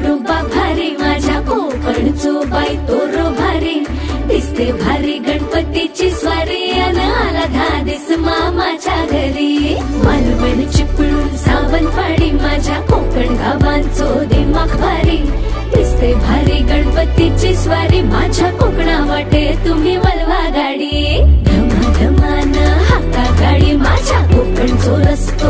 रूपा भारी माझ्या कोकणचो बाई तोरो भारी दिसते भारी गणपतीची स्वारी अन आला धादिस मामाच्या घरी मालवण चिपळूण सावंतवाडी माझ्या कोकण गावांचो दिमाग भारी दिसते भारी गणपतीची स्वारी माझ्या कोकणा वाटे तुम्ही वळवा गाडी धमाधमान हाका गाडी माझ्या कोकणचो रस्ता